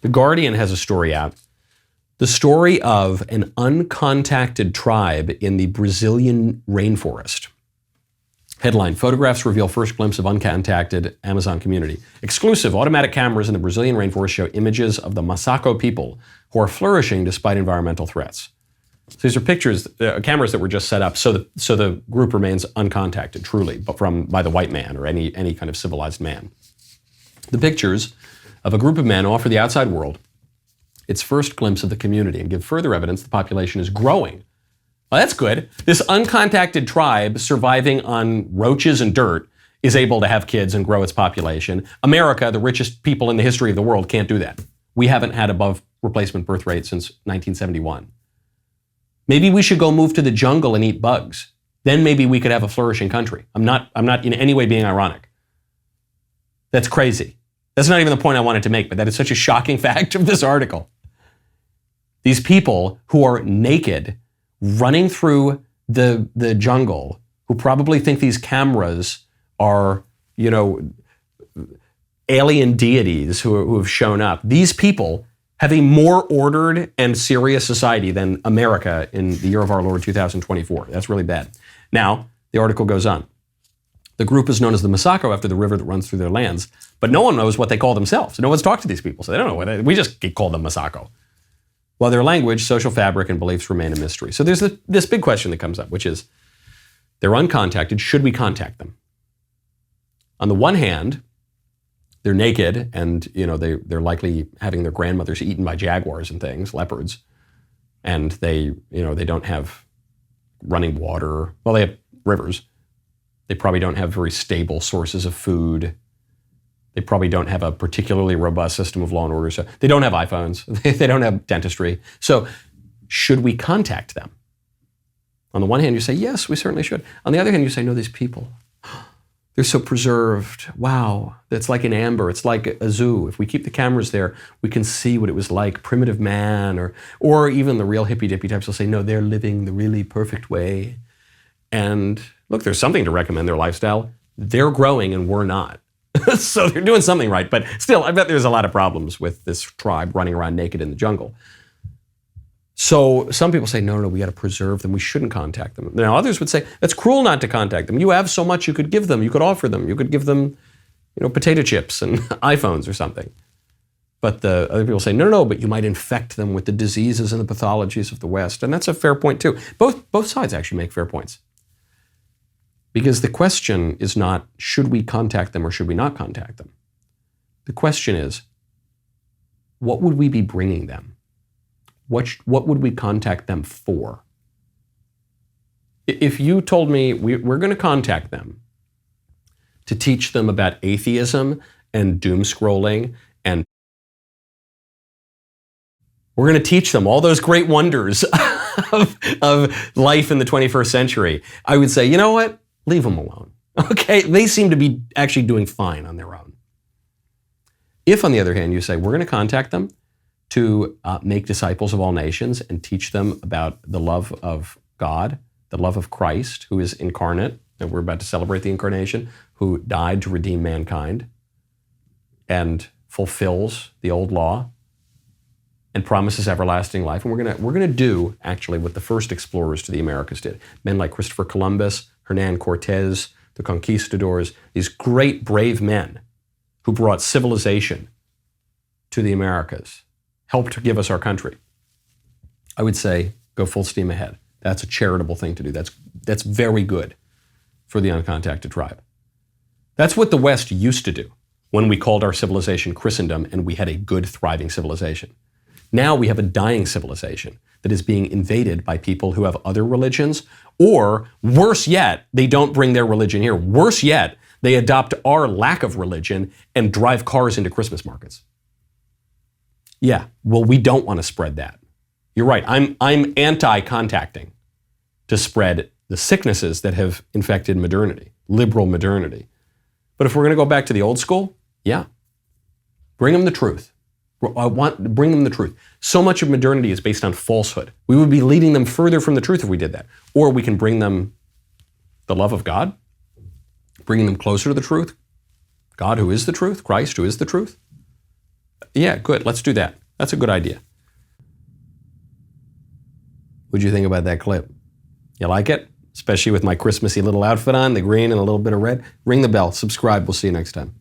The Guardian has a story out. The story of an uncontacted tribe in the Brazilian rainforest. Headline, photographs reveal first glimpse of uncontacted Amazon community. Exclusive automatic cameras in the Brazilian rainforest show images of the Massaco people who are flourishing despite environmental threats. So these are pictures, cameras that were just set up so the group remains uncontacted, truly, but by the white man or any kind of civilized man. The pictures of a group of men offer the outside world its first glimpse of the community and give further evidence the population is growing. Well, that's good. This uncontacted tribe surviving on roaches and dirt is able to have kids and grow its population. America, the richest people in the history of the world, can't do that. We haven't had above replacement birth rate since 1971. Maybe we should go move to the jungle and eat bugs. Then maybe we could have a flourishing country. I'm not in any way being ironic. That's crazy. That's not even the point I wanted to make, but that is such a shocking fact of this article. These people who are naked, running through the jungle, who probably think these cameras are, alien deities who have shown up. These people have a more ordered and serious society than America in the year of our Lord 2024. That's really bad. Now, the article goes on. The group is known as the Massaco after the river that runs through their lands, but no one knows what they call themselves. No one's talked to these people, so they don't know we just call them Massaco. While their language, social fabric, and beliefs remain a mystery. So there's this big question that comes up, which is, they're uncontacted. Should we contact them? On the one hand, they're naked, and they're likely having their grandmothers eaten by jaguars and things, leopards, and they don't have running water. Well, they have rivers. They probably don't have very stable sources of food. They probably don't have a particularly robust system of law and order. So they don't have iPhones. They don't have dentistry. So should we contact them? On the one hand, you say, yes, we certainly should. On the other hand, you say, no, these people, they're so preserved. Wow, it's like an amber. It's like a zoo. If we keep the cameras there, we can see what it was like, primitive man, or even the real hippy-dippy types will say, no, they're living the really perfect way. And look, there's something to recommend their lifestyle. They're growing and we're not. So they're doing something right. But still, I bet there's a lot of problems with this tribe running around naked in the jungle. So some people say, no, we got to preserve them. We shouldn't contact them. Now others would say, that's cruel not to contact them. You have so much you could give them. You could offer them. You could give them, potato chips and iPhones or something. But the other people say, no, but you might infect them with the diseases and the pathologies of the West. And that's a fair point too. Both sides actually make fair points. Because the question is not, should we contact them or should we not contact them? The question is, what would we be bringing them? What would we contact them for? If you told me we're going to contact them to teach them about atheism and doom scrolling, and we're going to teach them all those great wonders of life in the 21st century, I would say, you know what? Leave them alone. Okay, they seem to be actually doing fine on their own. If, on the other hand, you say, we're going to contact them to make disciples of all nations and teach them about the love of God, the love of Christ, who is incarnate, and we're about to celebrate the incarnation, who died to redeem mankind and fulfills the old law and promises everlasting life. And we're gonna do actually what the first explorers to the Americas did. Men like Christopher Columbus, Hernan Cortez, the conquistadors, these great brave men who brought civilization to the Americas, helped to give us our country. I would say go full steam ahead. That's a charitable thing to do. That's very good for the uncontacted tribe. That's what the West used to do when we called our civilization Christendom and we had a good, thriving civilization. Now we have a dying civilization that is being invaded by people who have other religions, or worse yet, they don't bring their religion here. Worse yet, they adopt our lack of religion and drive cars into Christmas markets. Yeah, well, we don't want to spread that. You're right, I'm anti-contacting to spread the sicknesses that have infected modernity, liberal modernity. But if we're going to go back to the old school, yeah, bring them the truth. Bring them the truth. So much of modernity is based on falsehood. We would be leading them further from the truth if we did that. Or we can bring them the love of God, bringing them closer to the truth, God who is the truth, Christ who is the truth. Yeah, good. Let's do that. That's a good idea. What'd you think about that clip? You like it? Especially with my Christmassy little outfit on, the green and a little bit of red. Ring the bell. Subscribe. We'll see you next time.